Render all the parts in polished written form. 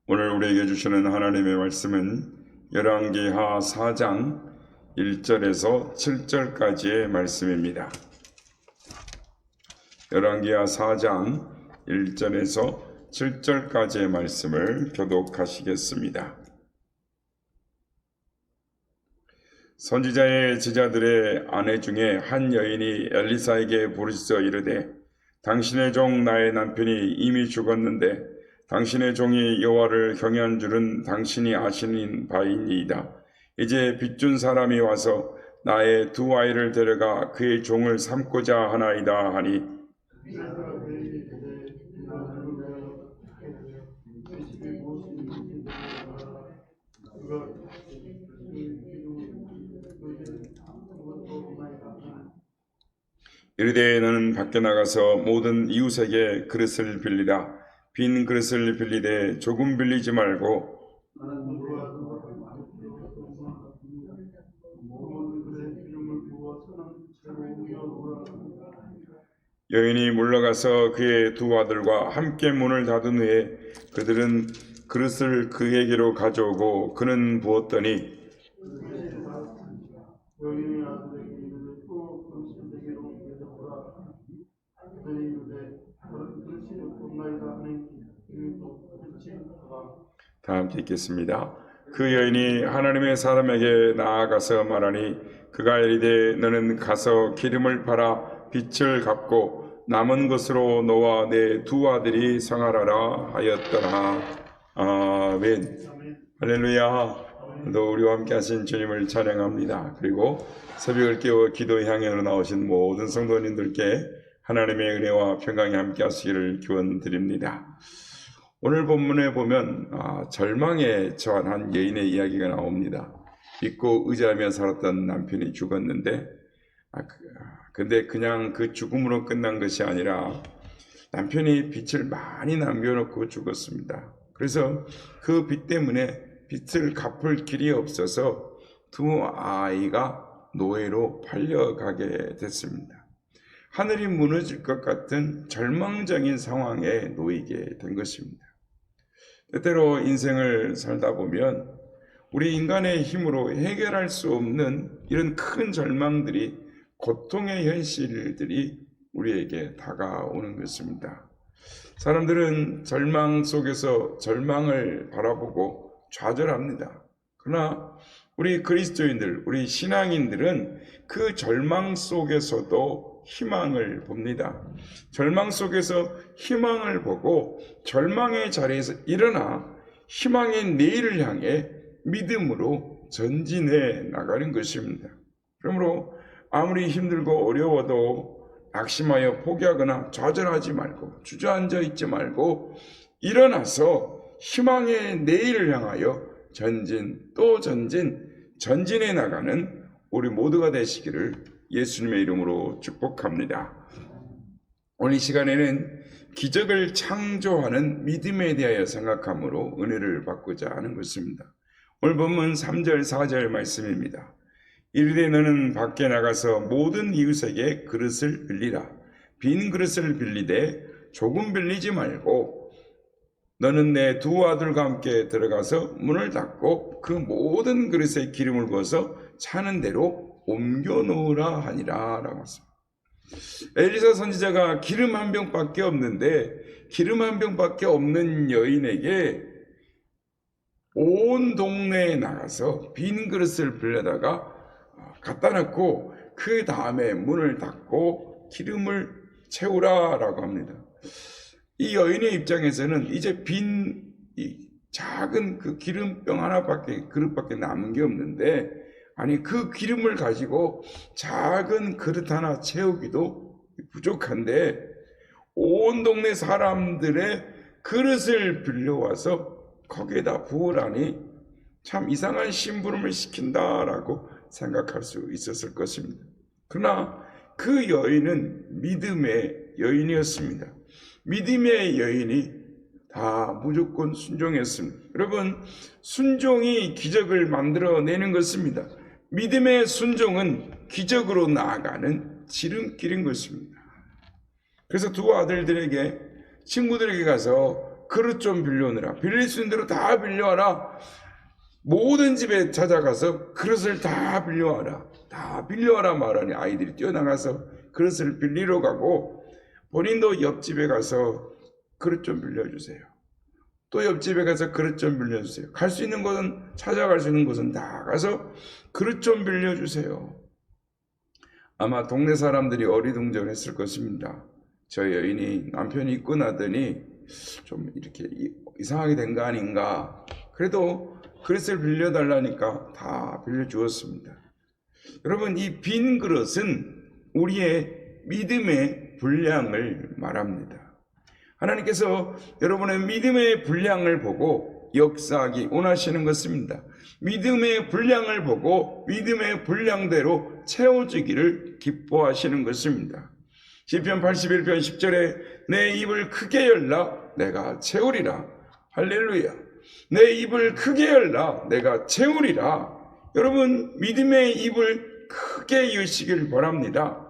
오늘 우리에게 주시는 하나님의 말씀은 열왕기하 4장 1절에서 7절까지의 말씀입니다. 열왕기하 4장 1절에서 7절까지의 말씀을 교독하시겠습니다. 선지자의 제자들의 아내 중에 한 여인이 엘리사에게 부르짖어 이르되 당신의 종 나의 남편이 이미 죽었는데 당신의 종이 여호와를 경외한 줄은 당신이 아시는 바이니이다. 이제 빚준 사람이 와서 나의 두 아이를 데려가 그의 종을 삼고자 하나이다 하니 이르되 너는 밖에 나가서 모든 이웃에게 그릇을 빌리라. 빈 그릇을 빌리되 조금 빌리지 말고 여인이 물러가서 그의 두 아들과 함께 문을 닫은 후에 그들은 그릇을 그에게로 가져오고 그는 부었더니 다 함께 읽겠습니다. 그 여인이 하나님의 사람에게 나아가서 말하니 그가 이르되 너는 가서 기름을 팔아 빚을 갚고 남은 것으로 너와 내 두 아들이 생활하라 하였더라. 아멘. 할렐루야. 또 우리와 함께 하신 주님을 찬양합니다. 그리고 새벽을 깨워 기도 향연으로 나오신 모든 성도님들께 하나님의 은혜와 평강이 함께 하시기를 기원드립니다. 오늘 본문에 보면 절망에 처한 한 여인의 이야기가 나옵니다. 믿고 의지하며 살았던 남편이 죽었는데 근데 그냥 그 죽음으로 끝난 것이 아니라 남편이 빚을 많이 남겨놓고 죽었습니다. 그래서 그 빚 때문에 빚을 갚을 길이 없어서 두 아이가 노예로 팔려가게 됐습니다. 하늘이 무너질 것 같은 절망적인 상황에 놓이게 된 것입니다. 때때로 인생을 살다 보면 우리 인간의 힘으로 해결할 수 없는 이런 큰 절망들이, 고통의 현실들이 우리에게 다가오는 것입니다. 사람들은 절망 속에서 절망을 바라보고 좌절합니다. 그러나 우리 그리스도인들, 우리 신앙인들은 그 절망 속에서도 희망을 봅니다. 절망 속에서 희망을 보고 절망의 자리에서 일어나 희망의 내일을 향해 믿음으로 전진해 나가는 것입니다. 그러므로 아무리 힘들고 어려워도 낙심하여 포기하거나 좌절하지 말고 주저앉아 있지 말고 일어나서 희망의 내일을 향하여 전진 또 전진해 나가는 우리 모두가 되시기를 예수님의 이름으로 축복합니다. 오늘 이 시간에는 기적을 창조하는 믿음에 대하여 생각함으로 은혜를 받고자 하는 것입니다. 오늘 본문 3절 4절 말씀입니다. 이르되 너는 밖에 나가서 모든 이웃에게 그릇을 빌리라. 빈 그릇을 빌리되 조금 빌리지 말고 너는 내 두 아들과 함께 들어가서 문을 닫고 그 모든 그릇에 기름을 부어서 차는 대로 옮겨 놓으라 하니라 라고 했습니다. 엘리사 선지자가 기름 한 병밖에 없는데 기름 한 병밖에 없는 여인에게 온 동네에 나가서 빈 그릇을 빌려다가 갖다 놓고 그 다음에 문을 닫고 기름을 채우라 라고 합니다. 이 여인의 입장에서는 이제 빈 작은 그 기름병 그릇밖에 남은 게 없는데, 아니 그 기름을 가지고 작은 그릇 하나 채우기도 부족한데 온 동네 사람들의 그릇을 빌려와서 거기에다 부으라니 참 이상한 심부름을 시킨다라고 생각할 수 있었을 것입니다. 그러나 그 여인은 믿음의 여인이었습니다. 믿음의 여인이 다 무조건 순종했습니다. 여러분, 순종이 기적을 만들어내는 것입니다. 믿음의 순종은 기적으로 나아가는 지름길인 것입니다. 그래서 두 아들들에게 친구들에게 가서 그릇 좀 빌려오느라. 빌릴 수 있는 대로 다 빌려와라. 모든 집에 찾아가서 그릇을 다 빌려와라. 다 빌려와라 말하니 아이들이 뛰어나가서 그릇을 빌리러 가고, 본인도 옆집에 가서 그릇 좀 빌려주세요. 또 옆집에 가서 그릇 좀 빌려주세요. 갈 수 있는 곳은, 찾아갈 수 있는 곳은 다 가서 그릇 좀 빌려주세요. 아마 동네 사람들이 어리둥절했을 것입니다. 저 여인이 남편이 있고 나더니 좀 이렇게 이상하게 된 거 아닌가. 그래도 그릇을 빌려달라니까 다 빌려주었습니다. 여러분, 이 빈 그릇은 우리의 믿음의 분량을 말합니다. 하나님께서 여러분의 믿음의 분량을 보고 역사하기 원하시는 것입니다. 믿음의 분량을 보고 믿음의 분량대로 채워주기를 기뻐하시는 것입니다. 시편 81편 10절에 내 입을 크게 열라 내가 채우리라. 할렐루야. 내 입을 크게 열라 내가 채우리라. 여러분, 믿음의 입을 크게 여시길 바랍니다.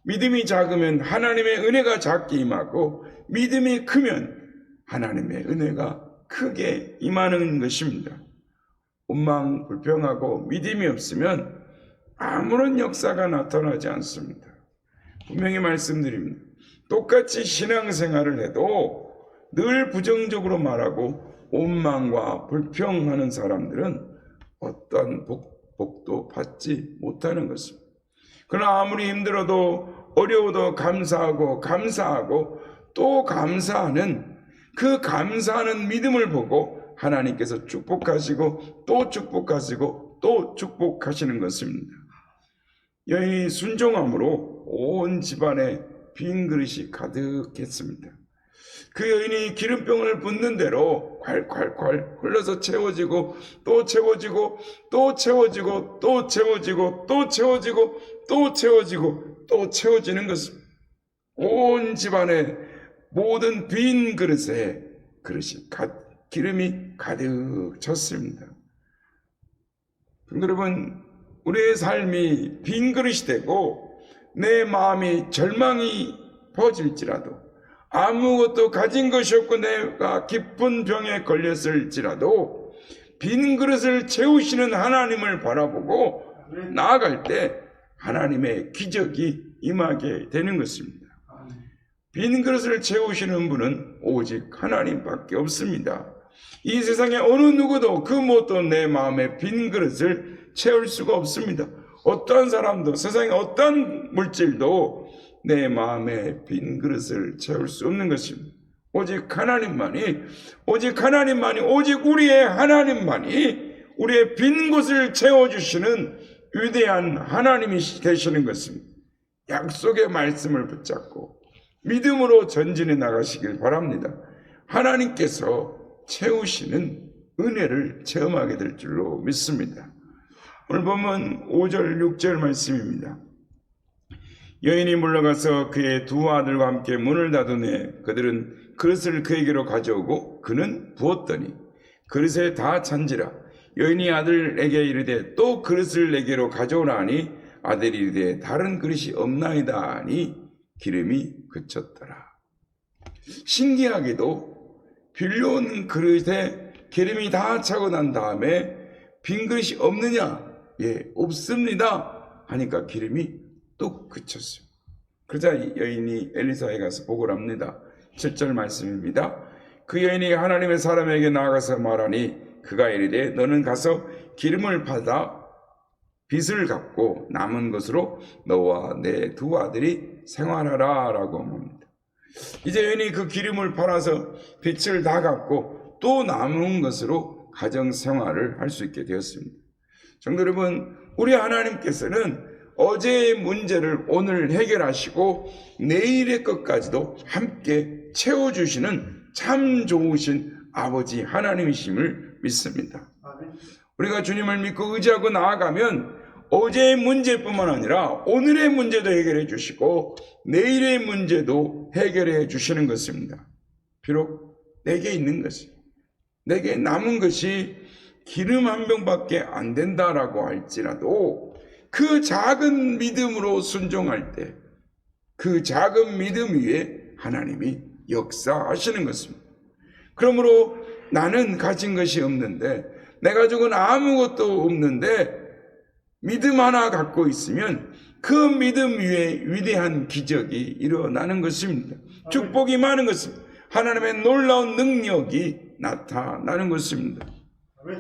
믿음이 작으면 하나님의 은혜가 작게 임하고, 믿음이 크면 하나님의 은혜가 크게 임하는 것입니다. 원망불평하고 믿음이 없으면 아무런 역사가 나타나지 않습니다. 분명히 말씀드립니다. 똑같이 신앙생활을 해도 늘 부정적으로 말하고 원망과 불평하는 사람들은 어떠한 복도 받지 못하는 것입니다. 그러나 아무리 힘들어도 어려워도 감사하고 또 감사하는 그 감사하는 믿음을 보고 하나님께서 축복하시고 또 축복하시고 또 축복하시는 것입니다. 여인이 순종함으로 온 집안에 빈 그릇이 가득했습니다. 그 여인이 기름병을 붓는 대로 콸콸콸 흘러서 채워지고 또 채워지고 또 채워지고 또 채워지고 또 채워지고 또 채워지고 또 채워지는 것입니다. 온 집안에 모든 빈 그릇에 기름이 가득 찼습니다. 여러분, 우리의 삶이 빈 그릇이 되고 내 마음이 절망이 퍼질지라도, 아무것도 가진 것이 없고 내가 깊은 병에 걸렸을지라도 빈 그릇을 채우시는 하나님을 바라보고 나아갈 때 하나님의 기적이 임하게 되는 것입니다. 빈 그릇을 채우시는 분은 오직 하나님밖에 없습니다. 이 세상에 어느 누구도 그 무엇도 내 마음의 빈 그릇을 채울 수가 없습니다. 어떠한 사람도, 세상에 어떠한 물질도 내 마음의 빈 그릇을 채울 수 없는 것입니다. 오직 하나님만이, 오직 우리의 하나님만이 우리의 빈 곳을 채워주시는 위대한 하나님이 되시는 것입니다. 약속의 말씀을 붙잡고 믿음으로 전진해 나가시길 바랍니다. 하나님께서 채우시는 은혜를 체험하게 될 줄로 믿습니다. 오늘 보면 5절 6절 말씀입니다. 여인이 물러가서 그의 두 아들과 함께 문을 닫으매 그들은 그릇을 그에게로 가져오고 그는 부었더니 그릇에 다 찬지라. 여인이 아들에게 이르되 또 그릇을 내게로 가져오라 하니 아들이 이르되 다른 그릇이 없나이다 하니 기름이 그쳤더라. 신기하게도 빌려온 그릇에 기름이 다 차고 난 다음에 빈 그릇이 없느냐? 예, 없습니다 하니까 기름이 또 그쳤어요. 그러자 여인이 엘리사에 가서 보고를 합니다. 7절 말씀입니다. 그 여인이 하나님의 사람에게 나아가서 말하니 그가 이르되 너는 가서 기름을 받아 빚을 갚고 남은 것으로 너와 내 두 아들이 생활하라 라고 합니다. 이제 여인이 그 기름을 팔아서 빚을 다 갚고 또 남은 것으로 가정생활을 할 수 있게 되었습니다. 성도 여러분, 우리 하나님께서는 어제의 문제를 오늘 해결하시고 내일의 것까지도 함께 채워주시는 참 좋으신 아버지 하나님이심을 믿습니다. 우리가 주님을 믿고 의지하고 나아가면 어제의 문제뿐만 아니라 오늘의 문제도 해결해 주시고 내일의 문제도 해결해 주시는 것입니다. 비록 내게 있는 것이, 내게 남은 것이 기름 한 병밖에 안 된다라고 할지라도 그 작은 믿음으로 순종할 때 그 작은 믿음 위에 하나님이 역사하시는 것입니다. 그러므로 나는 가진 것이 없는데, 내 가족은 아무것도 없는데 믿음 하나 갖고 있으면 그 믿음 위에 위대한 기적이 일어나는 것입니다. 축복이 많은 것입니다. 하나님의 놀라운 능력이 나타나는 것입니다.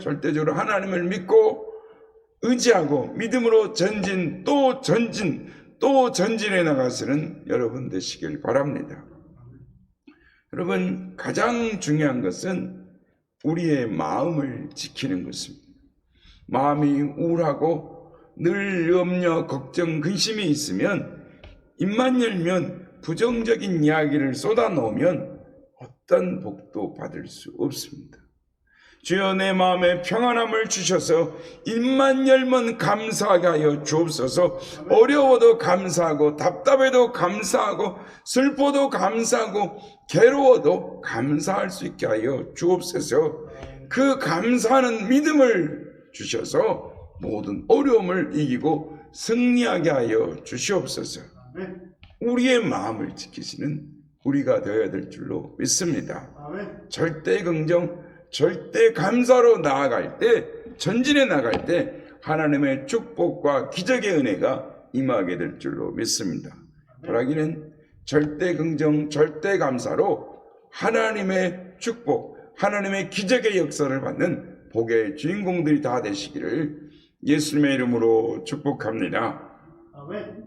절대적으로 하나님을 믿고 의지하고 믿음으로 전진 또 전진 또 전진해 나가시는 여러분 되시길 바랍니다. 여러분, 가장 중요한 것은 우리의 마음을 지키는 것입니다. 마음이 우울하고 늘 염려, 걱정, 근심이 있으면, 입만 열면 부정적인 이야기를 쏟아놓으면 어떤 복도 받을 수 없습니다. 주여, 내 마음에 평안함을 주셔서 입만 열면 감사하게 하여 주옵소서. 어려워도 감사하고, 답답해도 감사하고, 슬퍼도 감사하고, 괴로워도 감사할 수 있게 하여 주옵소서. 그 감사하는 믿음을 주셔서 모든 어려움을 이기고 승리하게 하여 주시옵소서. 우리의 마음을 지키시는 우리가 되어야 될 줄로 믿습니다. 절대 긍정, 절대 감사로 나아갈 때, 전진해 나갈 때 하나님의 축복과 기적의 은혜가 임하게 될 줄로 믿습니다. 바라기는 절대 긍정, 절대 감사로 하나님의 축복, 하나님의 기적의 역사를 받는 복의 주인공들이 다 되시기를 예수님의 이름으로 축복합니다. 아멘.